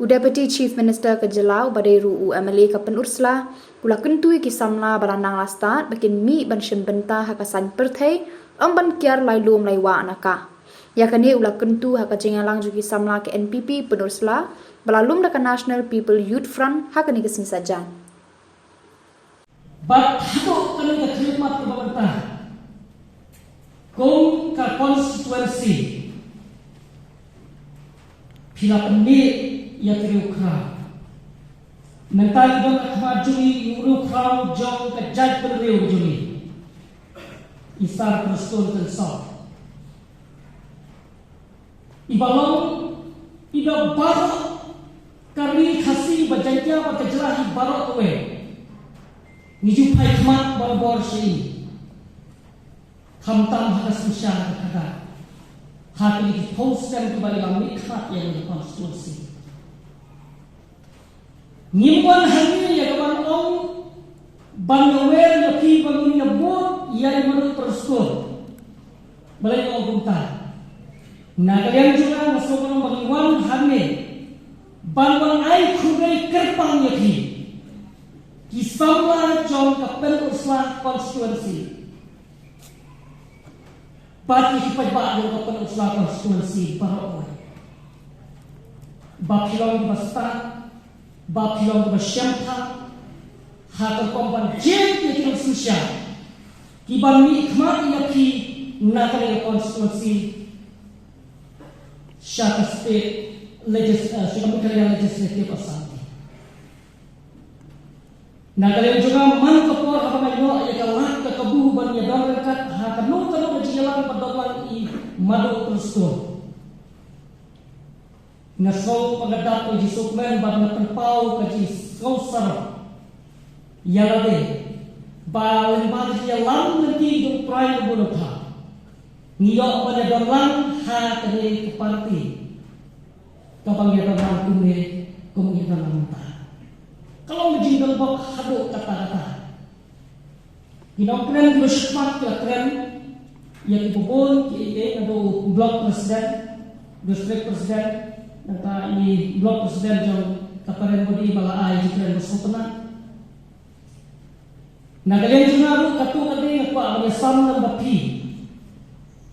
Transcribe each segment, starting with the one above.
Deputy Chief Minister ke Jelau badai RUU MLA ke Penursla kula kentui ki samla baranang lastat bakin mi ban shembenta hakasan perthai ban kiar lai lum lai wa anaka yakani ula kentu haka jengalang juki samla ke NPP Penursla balalum daka National People Youth Front hakani kesin sajan bat hado kami ka khidmat ke pemerintah kong ka konstituensi pila pemilik ya kriukra mental don khajui yuru khrau jong ka jaj perriu juni isar perston tensau ibalong ida barok kari khasi bajanja ba kejlahi barok we niju pai khmat bor shi khamtam hakas musya kada hati di posten kembali kami khmat yang di konstitusi Nimwan hari ya kawan ong bangawer ya pi bangun ya bot ya menurut perskor balai ong bunta na kalian juga masuk orang bangun hari bangun ai kurai kerpang ya pi kisahlah jong kapel uslah konstituensi pati kipajbak jong kapel uslah konstituensi para orang bapilong basta bapilong bersyampa hakal kompan jen ke susya kiban mi khmat ya ki nakale konstituensi Shaka State Legislative Assembly nakale juga man kapor apa mayo ya kalah ke kebu ban ya dongkat hakanu kanu berjalan padang i madu perstor nasau pengadap uji sukmen bang tempau kaji kausar yalade balen bagi yalam nanti duk prai bonotha ngiyok pada dalam ha kene keparti kapang ya dalam kumne kumita namta kalau menjinggal bok hado kata-kata kinokren bersepat keren yang dibobol ki ado blok presiden district presiden nata ini blok presiden jong kaparen bodi bala ai jikren bersopena na kalian juga katu kali apa ada samna bapi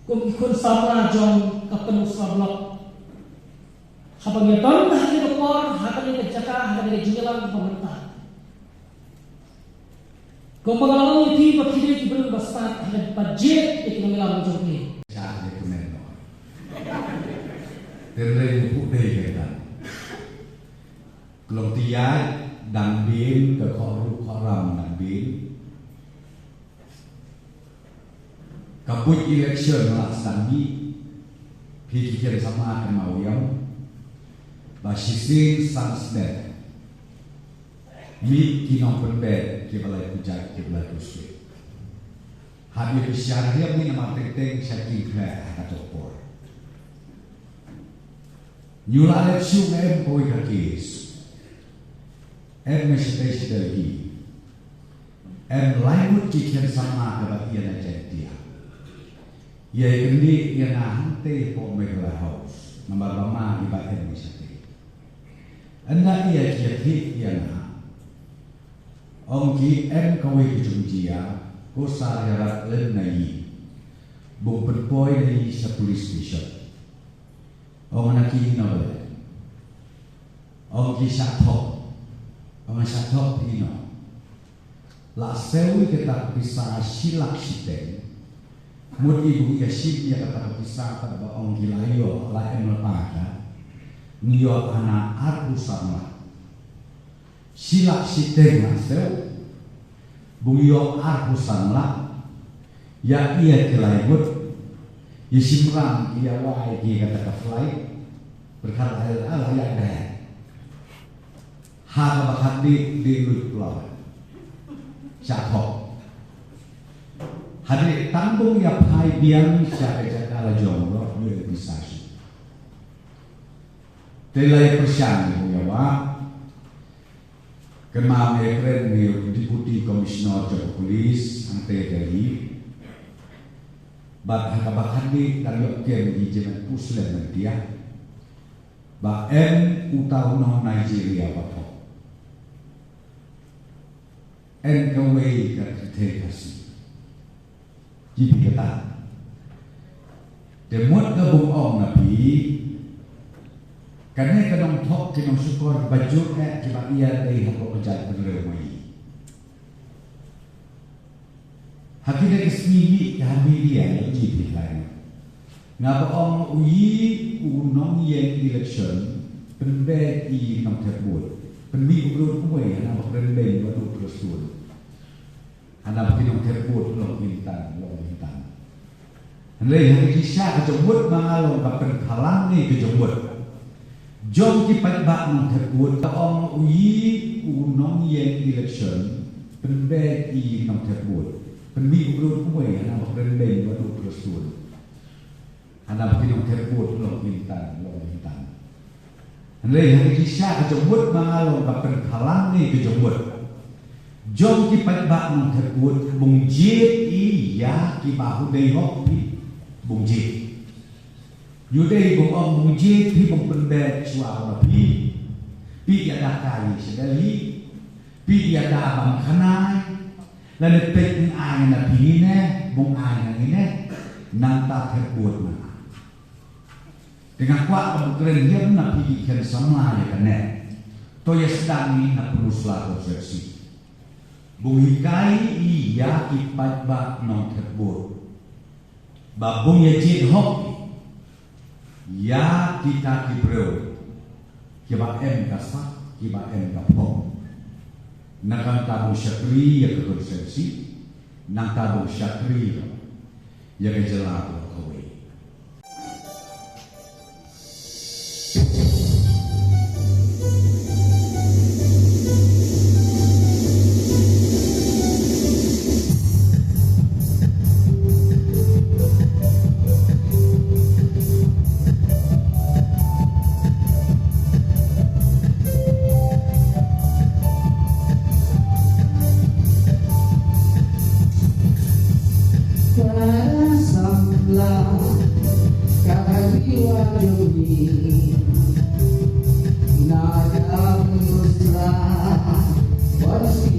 kum ikun samna jong kapen usra blok habang ya don hati repor hati ke jaka hati ke jingalang pemerintah kum pengalaman itu bapi dia diberi bastat hati budget itu mengelam jong ni Terlalu putih kita. Kalau tiada dan bin ke koram dan bin, kabut election laksani, pikir sama akan mau yang, basisin sansnet, mid kinong berbed kibalai pujak kibalai kusui. Habis bicara ni nama tentang syakin kaya atau por. Nyula election boy kakis, mesej lagi, lain kikian sama kepada ia nak dia. Ia ini ia nak hantar pemegah house, nombor lama ibadah mesej. Anda ia kiaki ia nak, ki kau kejumjia, kau sahara lenai, bung berboy dari sepulis station. Nak ino, ki satok, satok ino. La sewi kita bisa silak siteng, mud ibu yasib ya kata bisa pada gilayo la pada, niyo anak arbu sama. Silak siteng la sew, buyo arbu sama, ya iya kilaibut. Yisimran ia wai ki kata ka flight berkata Allah ya dah ha bakat di luar syakho hadir tanggung ya pai biang syakha ala jomro ni bisa telai persyang ya wa kemam ekren ni deputy commissioner of police ante dari bat hakabakan di taryok kem di jemen puslen dia ba em utau no Nigeria ba po en ka wei ka te kasi jibi kata de mot ka bung ong na pi kanai ka dong thok ki nong sukor baju ka ki ba ia dei ha ko jai penre mai hakile ke smili ka hamili ya jibi lai nga ba ong ui u nong yen election penbe I nong terbut penmi ubrut kuwe ana ba penbe ba tu rasul ana ba kinong terbut lo hintan Lei hari kisah kejembut mangalong kapen halang ni kejembut. Jom kipat bak nong terbut taong ui unong yen election penbe I nong terbut penmi ubrut kuwe ana ba penbe ba tu rasul ana ba kinong terbut lo hintan. Lei hari kisah kejembut mangalong kapen halang ni kejembut. Jom kipat bak nong terbut bung jit I ya ki bahu dei hok pi bung jit. Yudei bung ong bung jit pi bung penbe suara pi ya da kali sedali pi ya da abang kanai lalu pet ng ay na pi ne bung ay na ine nang ta terbut na. Dengan kuat pemukeren dia na pi kan sama ya kan to ya sedang ni na penuslah konsepsi. Bung hikai iya ipat bak nong terbut. Babung ya jid hok ya kita kibreu. Kiba em kasak, kiba em kapong. Nakang tabung syakri ya konsepsi, nang tabung syakri ya kejelah kawai. Nada me mostrar, pode se